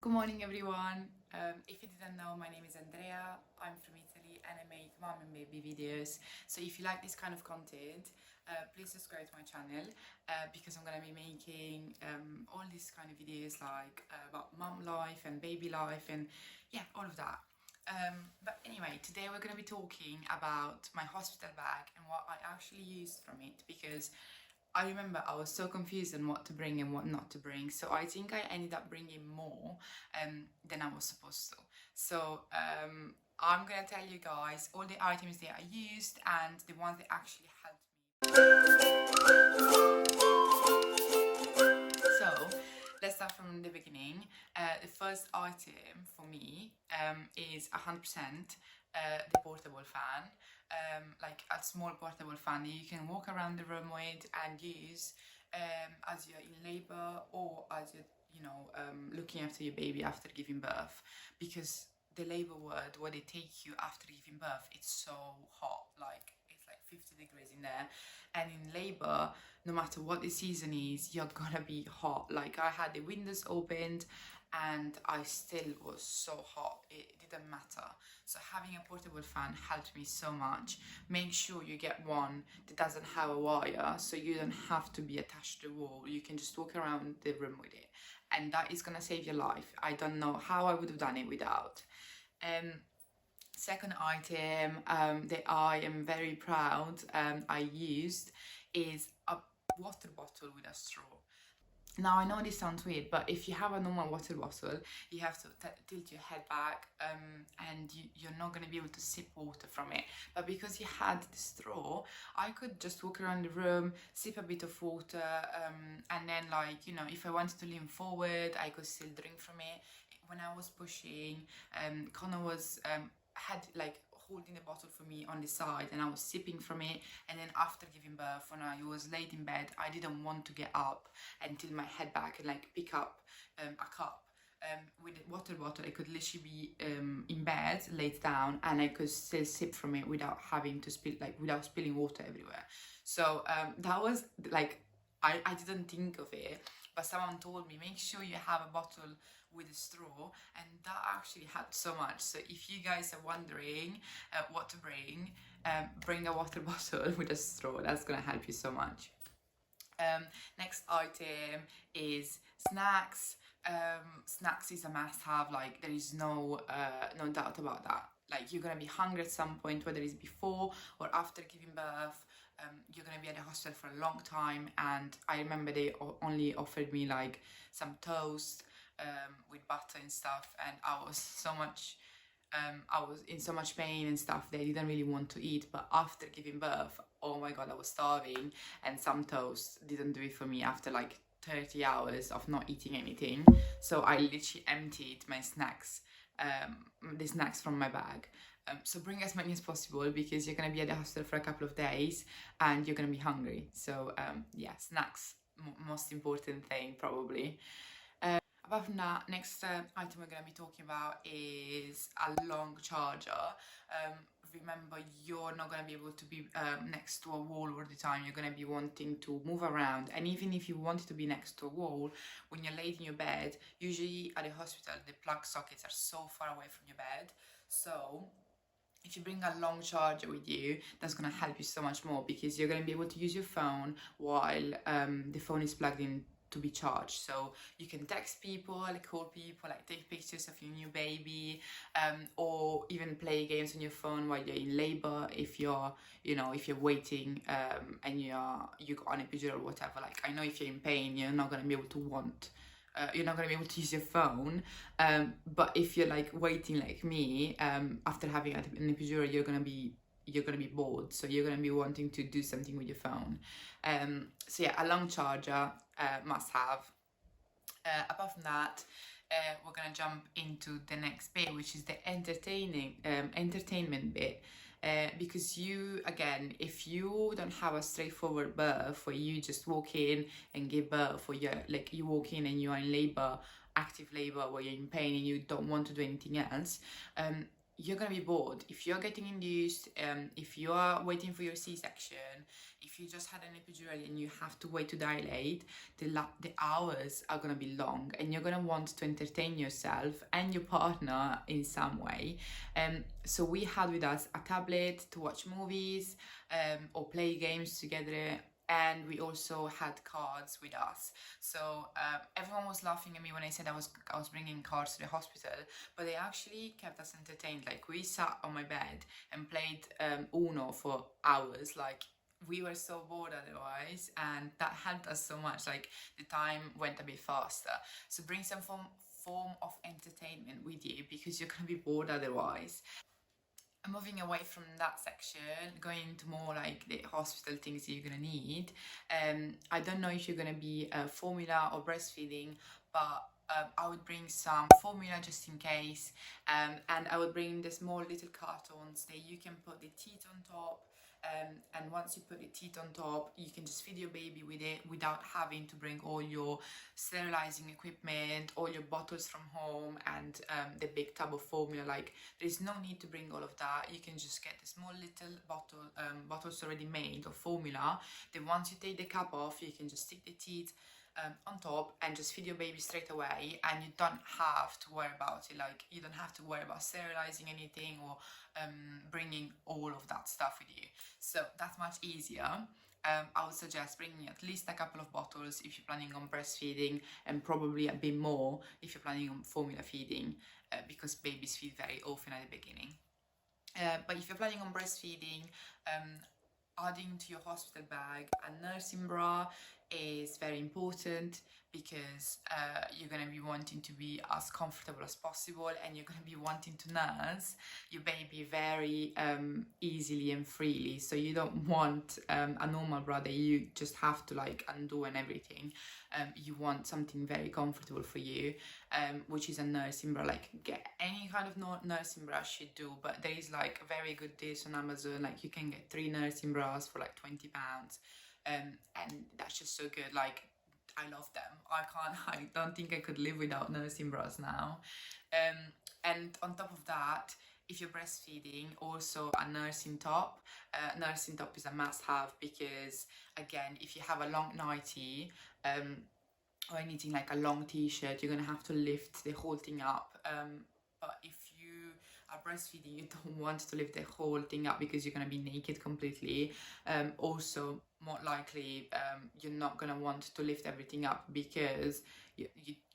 Good morning, everyone. If you didn't know, my name is Andrea. I'm from Italy and I make mom and baby videos. So if you like this kind of content, please subscribe to my channel because I'm gonna be making all these kind of videos like about mom life and baby life and yeah, all of that. But anyway, today we're gonna be talking about my hospital bag and what I actually used from it because I remember I was so confused on what to bring and what not to bring. So I think I ended up bringing more than I was supposed to. So I'm gonna tell you guys all the items that I used and the ones that actually helped me. So let's start from the beginning. The first item for me is 100% the portable fan. Like a small portable fan that you can walk around the room with and use as you're in labor or as you're looking after your baby after giving birth, because the labor ward where they take you after giving birth, it's so hot, like it's like 50 degrees in there, and in labor, no matter what the season is, you're gonna be hot. Like I had the windows opened and I still was so hot, it didn't matter. So having a portable fan helped me so much. Make sure you get one that doesn't have a wire, so you don't have to be attached to the wall. You can just walk around the room with it, and that is gonna save your life. I don't know how I would have done it without. Um, Second item that I am very proud I used is a water bottle with a straw. Now I know this sounds weird, but if you have a normal water bottle, you have to tilt your head back and you're not going to be able to sip water from it. But because you had the straw, I could just walk around the room, sip a bit of water, and then if I wanted to lean forward, I could still drink from it. When I was pushing, Connor was had like holding the bottle for me on the side and I was sipping from it, and then after giving birth, when I was laid in bed, I didn't want to get up and tilt my head back and like pick up a cup. With a water bottle, I could literally be in bed, laid down, and I could still sip from it without having to spill, like without spilling water everywhere. So that was like, I didn't think of it, but someone told me make sure you have a bottle with a straw, and that actually helped so much. So if you guys are wondering what to bring a water bottle with a straw. That's gonna help you so much. Next item is snacks. Snacks is a must-have. Like there is no doubt about that. Like you're gonna be hungry at some point, whether it's before or after giving birth. You're gonna be at the hospital for a long time, and I remember they only offered me like some toast with butter and stuff, and I was in so much pain and stuff that I didn't really want to eat. But after giving birth, oh my god, I was starving, and some toast didn't do it for me after like 30 hours of not eating anything. So I literally emptied my snacks, the snacks from my bag. So bring as many as possible because you're gonna be at the hospital for a couple of days and you're gonna be hungry. So yeah, snacks, most important thing probably. Apart from that, next item we're going to be talking about is a long charger. Remember, you're not going to be able to be next to a wall all the time. You're going to be wanting to move around, and even if you wanted to be next to a wall, when you're laid in your bed, usually at the hospital the plug sockets are so far away from your bed. So if you bring a long charger with you, that's going to help you so much more because you're going to be able to use your phone while the phone is plugged in to be charged. So you can text people, like call people, like take pictures of your new baby, or even play games on your phone while you're in labor if you're waiting and you got an epidural or whatever. Like I know if you're in pain, you're not going to be able to you're not going to be able to use your phone, but if you're like waiting like me, after having an epidural, you're going to be bored, so you're going to be wanting to do something with your phone. So yeah, a long charger must have. Apart from that, we're gonna jump into the next bit, which is the entertainment bit. Because if you don't have a straightforward birth where you just walk in and give birth, or you walk in and you are in labor, active labor, where you're in pain and you don't want to do anything else, you're gonna be bored if you're getting induced, if you are waiting for your C-section, if you just had an epidural and you have to wait to dilate. The hours are gonna be long, and you're gonna want to entertain yourself and your partner in some way. So we had with us a tablet to watch movies, or play games together. And we also had cards with us. So everyone was laughing at me when I said I was bringing cards to the hospital, but they actually kept us entertained. Like, we sat on my bed and played Uno for hours. Like, we were so bored otherwise, and that helped us so much. Like, the time went a bit faster. So bring some form of entertainment with you, because you're gonna be bored otherwise. Moving away from that section, going into more like the hospital things you're gonna need. I don't know if you're gonna be formula or breastfeeding, but I would bring some formula just in case, and I would bring the small little cartons that you can put the teat on top. And once you put the teat on top, you can just feed your baby with it without having to bring all your sterilizing equipment, all your bottles from home, and the big tub of formula. Like, there's no need to bring all of that. You can just get the small little bottles already made of formula. Then once you take the cap off, you can just stick the teat on top and just feed your baby straight away, and you don't have to worry about it. Like, you don't have to worry about sterilizing anything or bringing all of that stuff with you. So that's much easier. I would suggest bringing at least a couple of bottles if you're planning on breastfeeding, and probably a bit more if you're planning on formula feeding, because babies feed very often at the beginning. But if you're planning on breastfeeding, adding to your hospital bag a nursing bra is very important, because you're going to be wanting to be as comfortable as possible, and you're going to be wanting to nurse your baby very easily and freely. So you don't want a normal bra that you just have to like undo and everything. You want something very comfortable for you, which is a nursing bra. Like, get any kind of nursing bra should do, but there is like very good deals on Amazon. Like, you can get 3 nursing bras for like £20, and that's just so good. Like, I love them. I don't think I could live without nursing bras now. And on top of that, if you're breastfeeding, also a nursing top. Nursing top is a must-have, because again, if you have a long nightie, or anything like a long t-shirt, you're gonna have to lift the whole thing up. But if you are breastfeeding, you don't want to lift the whole thing up, because you're gonna be naked completely. Also, more likely, you're not gonna want to lift everything up, because you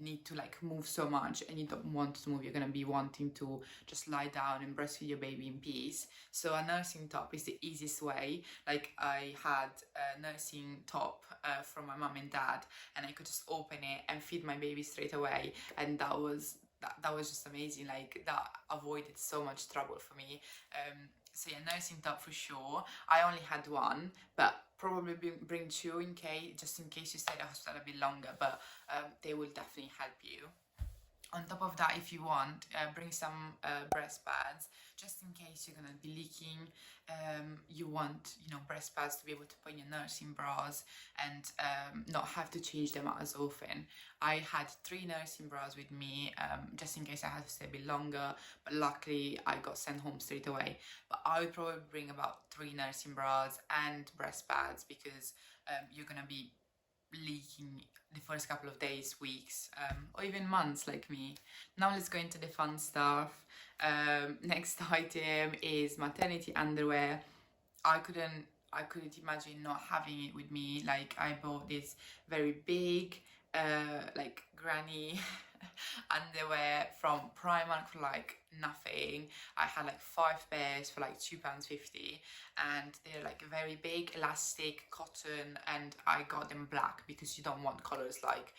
need to like move so much, and you don't want to move. You're gonna be wanting to just lie down and breastfeed your baby in peace. So a nursing top is the easiest way. Like, I had a nursing top from my mum and dad, and I could just open it and feed my baby straight away, and that was just amazing. Like, that avoided so much trouble for me. So yeah, nursing top for sure. I only had one, but probably bring 2 just in case you stay at the hospital a bit longer, but they will definitely help you. On top of that, if you want, bring some breast pads, just in case you're gonna be leaking. You want, breast pads to be able to put in your nursing bras, and not have to change them as often. I had 3 nursing bras with me, just in case I had to stay a bit longer, but luckily I got sent home straight away. But I would probably bring about 3 nursing bras and breast pads, because you're gonna be leaking the first couple of days, weeks, or even months like me. Now let's go into the fun stuff. Next item is maternity underwear. I couldn't imagine not having it with me. Like, I bought this very big like granny underwear from Primark for like nothing. I had like 5 pairs for like £2.50, and they're like very big, elastic, cotton, and I got them black, because you don't want colors. Like,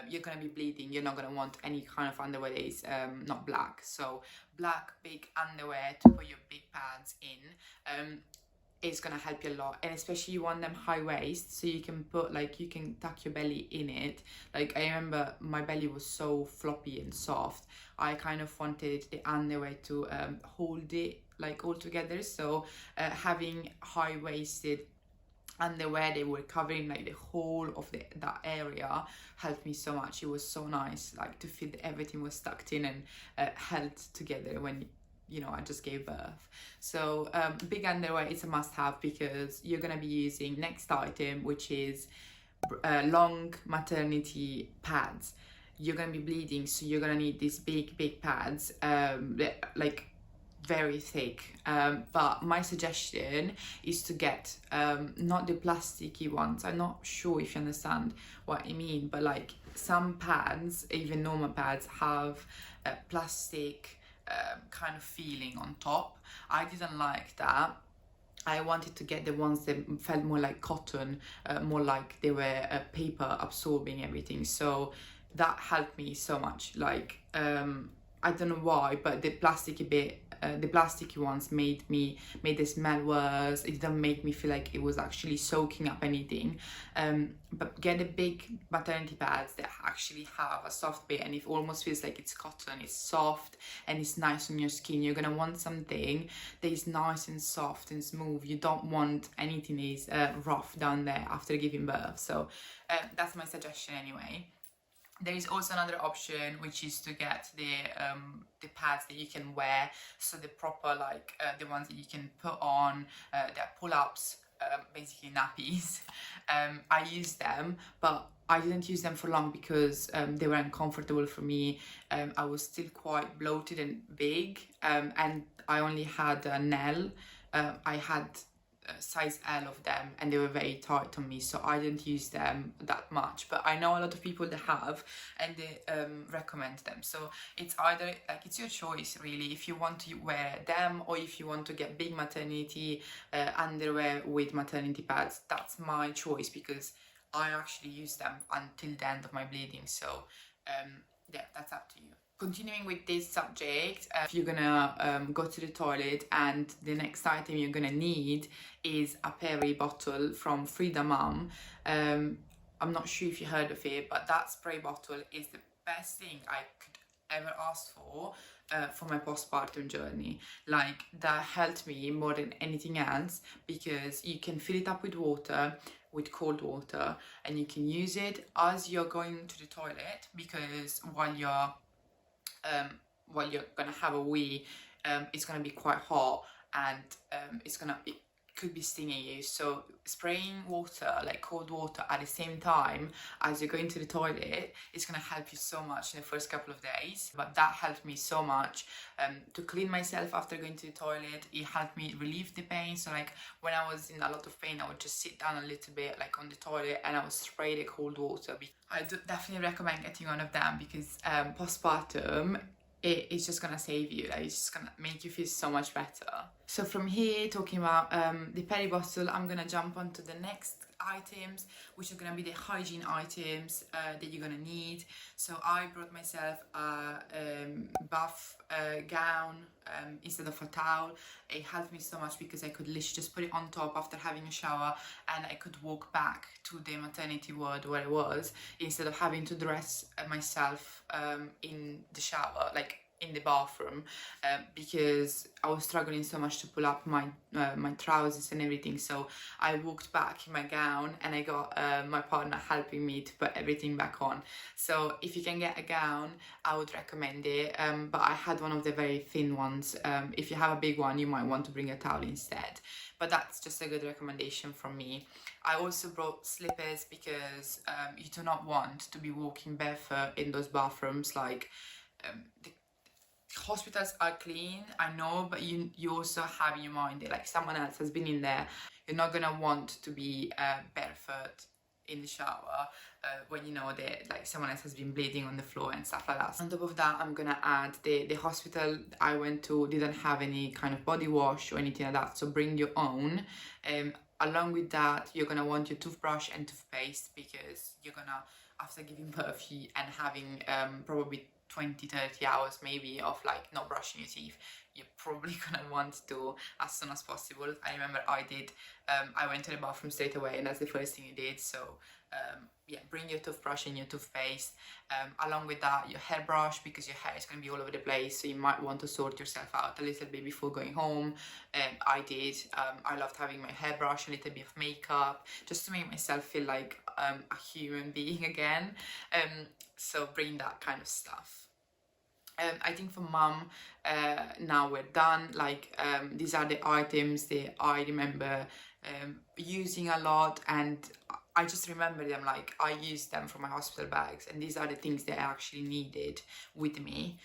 you're gonna be bleeding, you're not gonna want any kind of underwear that is not black. So black big underwear to put your big pads in. It's gonna help you a lot, and especially you want them high waist, so you can tuck your belly in it. Like, I remember my belly was so floppy and soft, I kind of wanted the underwear to hold it like all together. So having high-waisted underwear, they were covering like the whole of that area, helped me so much. It was so nice, like, to feel that everything was tucked in and held together when I just gave birth. So big underwear is a must-have because you're gonna be using next item, which is long maternity pads. You're gonna be bleeding, so you're gonna need these big pads, like very thick. But my suggestion is to get not the plasticky ones. I'm not sure if you understand what I mean, but like some pads, even normal pads, have a plastic kind of feeling on top. I didn't like that. I wanted to get the ones that felt more like cotton, more like they were paper absorbing everything. So that helped me so much. Like I don't know why, but the plasticky bit, the plasticky ones made the smell worse. It didn't make me feel like it was actually soaking up anything. But get the big maternity pads that actually have a soft bit, and it almost feels like it's cotton. It's soft and it's nice on your skin. You're gonna want something that is nice and soft and smooth. You don't want anything that is rough down there after giving birth. So that's my suggestion anyway. There is also another option, which is to get the pads that you can wear, so the proper, like the ones that you can put on, they're pull-ups, basically nappies. I use them, but I didn't use them for long because they were uncomfortable for me. I was still quite bloated and big, and I only had an L. I had size L of them, and they were very tight on me, so I didn't use them that much. But I know a lot of people that have, and they recommend them. So it's either, like, it's your choice really, if you want to wear them or if you want to get big maternity underwear with maternity pads. That's my choice because I actually use them until the end of my bleeding. So yeah, that's up to you. Continuing with this subject, if you're gonna go to the toilet, and the next item you're gonna need is a Peri bottle from Frida Mum. I'm not sure if you heard of it, but that spray bottle is the best thing I could ever ask for my postpartum journey. Like, that helped me more than anything else because you can fill it up with water, with cold water, and you can use it as you're going to the toilet, because while you're gonna have a wee, it's gonna be quite hot, and it could be stinging you. So spraying water, like cold water, at the same time as you're going to the toilet is gonna help you so much in the first couple of days. But that helped me so much to clean myself after going to the toilet. It helped me relieve the pain. So like when I was in a lot of pain, I would just sit down a little bit like on the toilet and I would spray the cold water. I do definitely recommend getting one of them because postpartum, it's just gonna save you. Like, it's just gonna make you feel so much better. So from here, talking about the Peri bottle, I'm gonna jump onto the next items, which are gonna be the hygiene items that you're gonna need. So I brought myself a bath gown instead of a towel. It helped me so much because I could literally just put it on top after having a shower, and I could walk back to the maternity ward where I was, instead of having to dress myself in the shower, like in the bathroom, because I was struggling so much to pull up my trousers and everything. So I walked back in my gown, and I got my partner helping me to put everything back on. So if you can get a gown, I would recommend it, but I had one of the very thin ones. If you have a big one, you might want to bring a towel instead, but that's just a good recommendation from me. I also brought slippers because you do not want to be walking barefoot in those bathrooms. Like, the hospitals are clean, I know, but you also have in your mind that like someone else has been in there. You're not gonna want to be barefoot in the shower when you know that like someone else has been bleeding on the floor and stuff like that. On top of that, I'm gonna add the hospital I went to didn't have any kind of body wash or anything like that, so bring your own. Along with that, you're gonna want your toothbrush and toothpaste because you're gonna, after giving birth and having probably 20-30 hours maybe of like not brushing your teeth, you're probably gonna want to as soon as possible. I remember I did. I went to the bathroom straight away, and that's the first thing you did. So yeah, bring your toothbrush and your toothpaste. Along with that, your hairbrush, because your hair is going to be all over the place, so you might want to sort yourself out a little bit before going home. I did. I loved having my hairbrush, a little bit of makeup, just to make myself feel like a human being again. So bring that kind of stuff. I think for mum, now we're done. Like, these are the items that I remember using a lot, and I just remember them, like I used them for my hospital bags, and these are the things that I actually needed with me.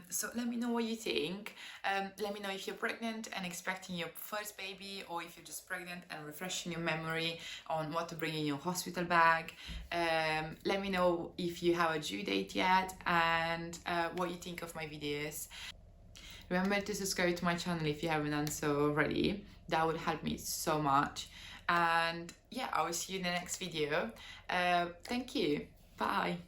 So let me know what you think. Let me know if you're pregnant and expecting your first baby, or if you're just pregnant and refreshing your memory on what to bring in your hospital bag. Let me know if you have a due date yet, and what you think of my videos. Remember to subscribe to my channel if you haven't done so already. That would help me so much. And yeah, I will see you in the next video. Thank you. Bye.